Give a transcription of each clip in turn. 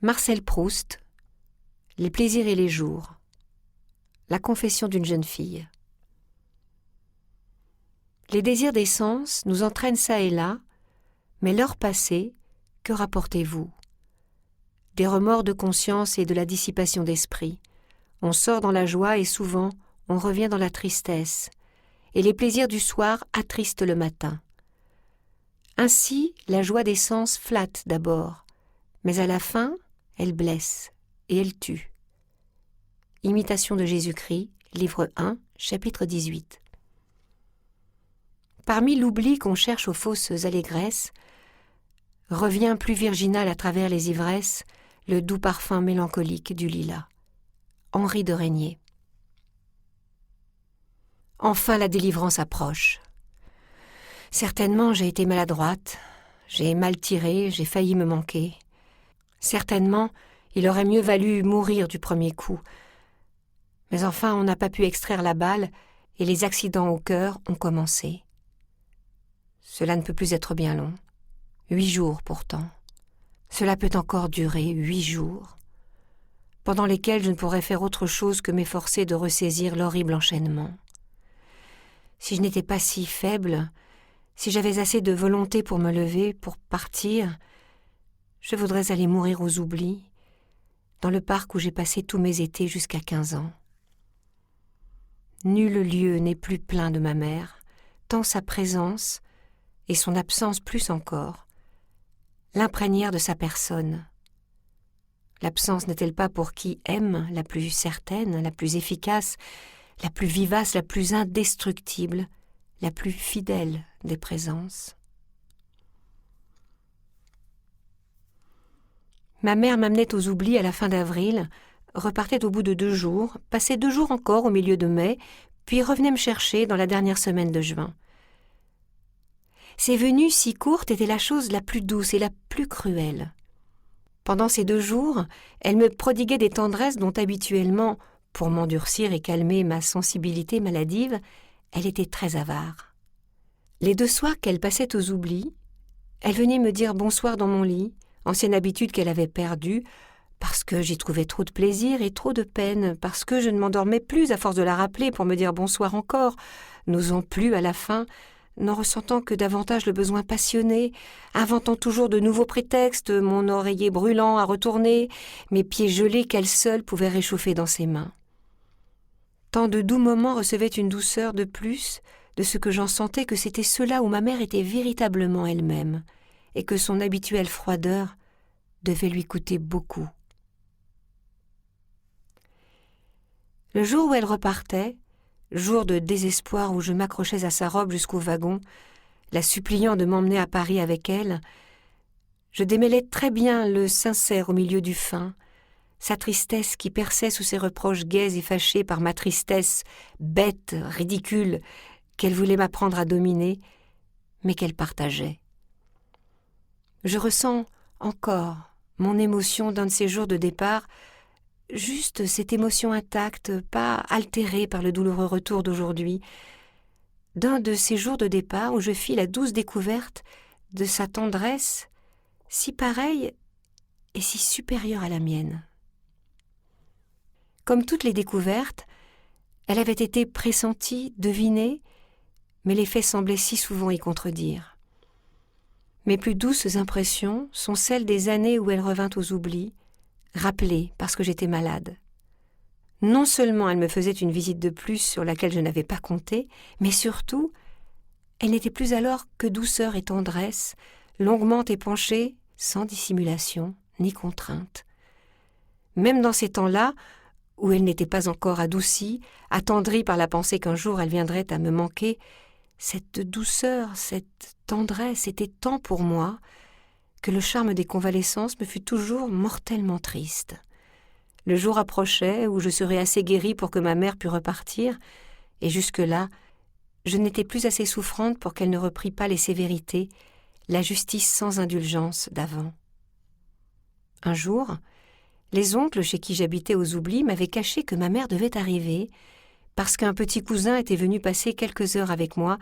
Marcel Proust, Les plaisirs et les jours. La confession d'une jeune fille. Les désirs des sens nous entraînent çà et là, mais l'heure passée, que rapportez-vous? Des remords de conscience et de la dissipation d'esprit. On sort dans la joie et souvent on revient dans la tristesse, et les plaisirs du soir attristent le matin. Ainsi, la joie des sens flatte d'abord, mais à la fin, elle blesse et elle tue. Imitation de Jésus-Christ, livre 1, chapitre 18. Parmi l'oubli qu'on cherche aux fausses allégresses, revient plus virginal à travers les ivresses le doux parfum mélancolique du lilas. Henri de Régnier. Enfin la délivrance approche. Certainement j'ai été maladroite, j'ai mal tiré, j'ai failli me manquer. Certainement, il aurait mieux valu mourir du premier coup. Mais enfin, on n'a pas pu extraire la balle et les accidents au cœur ont commencé. Cela ne peut plus être bien long. 8 jours pourtant. Cela peut encore durer 8 jours, pendant lesquels je ne pourrais faire autre chose que m'efforcer de ressaisir l'horrible enchaînement. Si je n'étais pas si faible, si j'avais assez de volonté pour me lever, pour partir, je voudrais aller mourir aux oublis, dans le parc où j'ai passé tous mes étés jusqu'à 15 ans. Nul lieu n'est plus plein de ma mère, tant sa présence, et son absence plus encore, l'imprégnèrent de sa personne. L'absence n'est-elle pas pour qui aime la plus certaine, la plus efficace, la plus vivace, la plus indestructible, la plus fidèle des présences? Ma mère m'amenait aux oublis à la fin d'avril, repartait au bout de 2 jours, passait 2 jours encore au milieu de mai, puis revenait me chercher dans la dernière semaine de juin. Ces venues si courtes étaient la chose la plus douce et la plus cruelle. Pendant ces 2 jours, elle me prodiguait des tendresses dont habituellement, pour m'endurcir et calmer ma sensibilité maladive, elle était très avare. Les 2 soirs qu'elle passait aux oublis, elle venait me dire bonsoir dans mon lit, ancienne habitude qu'elle avait perdue, parce que j'y trouvais trop de plaisir et trop de peine, parce que je ne m'endormais plus à force de la rappeler pour me dire bonsoir encore, n'osant plus à la fin, n'en ressentant que davantage le besoin passionné, inventant toujours de nouveaux prétextes, mon oreiller brûlant à retourner, mes pieds gelés qu'elle seule pouvait réchauffer dans ses mains. Tant de doux moments recevaient une douceur de plus de ce que j'en sentais que c'était cela où ma mère était véritablement elle-même, et que son habituelle froideur devait lui coûter beaucoup. Le jour où elle repartait, jour de désespoir où je m'accrochais à sa robe jusqu'au wagon, la suppliant de m'emmener à Paris avec elle, je démêlais très bien le sincère au milieu du fin, sa tristesse qui perçait sous ses reproches gais et fâchés par ma tristesse, bête, ridicule, qu'elle voulait m'apprendre à dominer, mais qu'elle partageait. Je ressens encore mon émotion d'un de ces jours de départ, juste cette émotion intacte, pas altérée par le douloureux retour d'aujourd'hui, d'un de ces jours de départ où je fis la douce découverte de sa tendresse, si pareille et si supérieure à la mienne. Comme toutes les découvertes, elle avait été pressentie, devinée, mais les faits semblaient si souvent y contredire. Mes plus douces impressions sont celles des années où elle revint aux oublis, rappelée parce que j'étais malade. Non seulement elle me faisait une visite de plus sur laquelle je n'avais pas compté, mais surtout, elle n'était plus alors que douceur et tendresse, longuement épanchée, sans dissimulation ni contrainte. Même dans ces temps-là, où elle n'était pas encore adoucie, attendrie par la pensée qu'un jour elle viendrait à me manquer, cette douceur, cette tendresse était tant pour moi que le charme des convalescences me fut toujours mortellement triste. Le jour approchait où je serais assez guérie pour que ma mère pût repartir, et jusque-là, je n'étais plus assez souffrante pour qu'elle ne reprît pas les sévérités, la justice sans indulgence d'avant. Un jour, les oncles chez qui j'habitais aux oublis m'avaient caché que ma mère devait arriver, parce qu'un petit cousin était venu passer quelques heures avec moi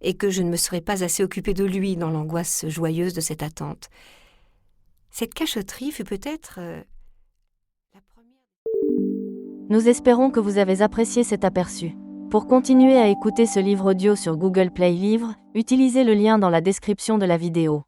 et que je ne me serais pas assez occupée de lui dans l'angoisse joyeuse de cette attente. Cette cachotterie fut peut-être la première. Nous espérons que vous avez apprécié cet aperçu. Pour continuer à écouter ce livre audio sur Google Play Livres, utilisez le lien dans la description de la vidéo.